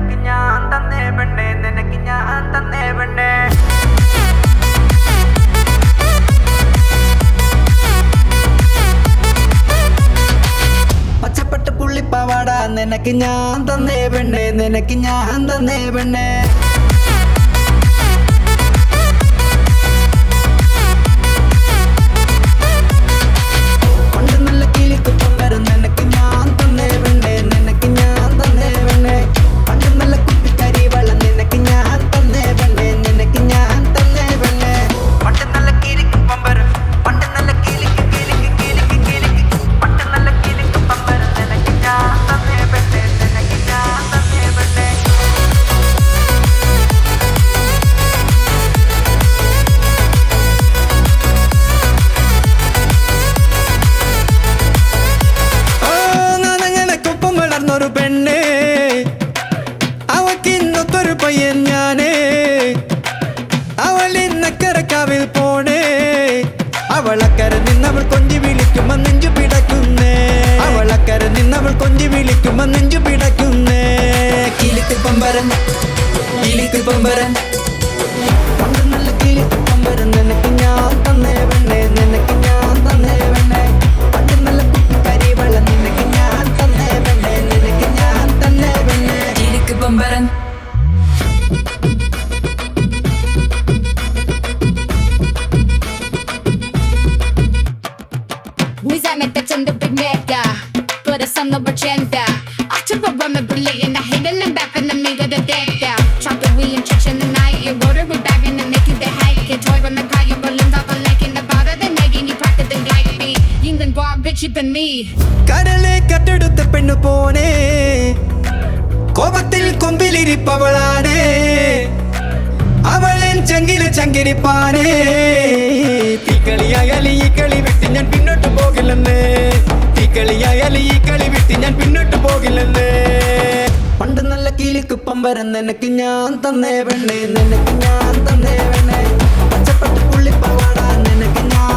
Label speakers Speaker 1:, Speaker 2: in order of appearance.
Speaker 1: നിനക്ക് ഞാൻ തന്നേ പെണ്ണേ, നിനക്ക് ഞാൻ തന്നേ പെണ്ണേ. പച്ചപ്പട്ട് പുള്ളിപ്പാവാട നിനക്ക് ഞാൻ തന്നേ പെണ്ണേ, നിനക്ക് ഞാൻ തന്നേ പെണ്ണേ. ഒരു പെണ്ണേ അവക്കിന്നൊത്തൊരു പയ്യൻ ഞാനേ, അവളിന്നക്കരക്കാവിൽ പോണേ. അവളക്കര നിന്നവൾ കൊഞ്ചി വിളിക്കുമ്പോ നെഞ്ചു പിടക്കുന്നേ, അവളക്കര നിന്നവൾ കൊഞ്ചി വിളിക്കുമ്പോ നെഞ്ചു പിടക്കുന്നേ. കിളിക്ക് പമ്പരൻ കിളിക്ക് പമ്പരൻ പണ്ട് നല്ല കിളിക്ക് പമ്പരൻ നിനക്ക് ഞാൻ തന്നേ പെണ്ണേ, നിനക്ക് ഞാൻ തന്നേ പെണ്ണേ. പണ്ട് നല്ല കുട്ടിക്കരി വെള്ളം നിനക്ക് ഞാൻ തന്നേ പെണ്ണേ, നിനക്ക് ഞാൻ തന്നേ പെണ്ണേ. കിളിക്ക് പമ്പരൻ
Speaker 2: Mi zametet under big mega För det som något kända Att jag var med bullen I hate the back and the nigga the dead down Try to reinjection the night You water with back and the naked the hike Get toy when the car you balloon top a leg in the bottom The nagging you practice the like me England bar bitch than me
Speaker 1: കരളെ കട്ടെടുത്ത പെണ്ണു പോനേ, കോപത്തിൽ കൊമ്പിലിരിപ്പവളാണേ. അവളൻ ചങ്കില് ചങ്കിരിപ്പാനേ. തീക്കളിയായാലും ഈ കളി വിട്ട് ഞാൻ പിന്നോട്ട് പോകില്ലെന്ന്, തീക്കളിയായാലും ഈ കളി വിട്ട് ഞാൻ പിന്നോട്ട് പോകില്ലെന്ന്. പണ്ട് നല്ല കിളിക്ക് പമ്പരം നിനക്ക് ഞാൻ തന്നേ പെണ്ണേ, നിനക്ക് ഞാൻ തന്നേ പെണ്ണേ. പച്ചപ്പട്ട് പുള്ളിപ്പവാട നിനക്ക് ഞാൻ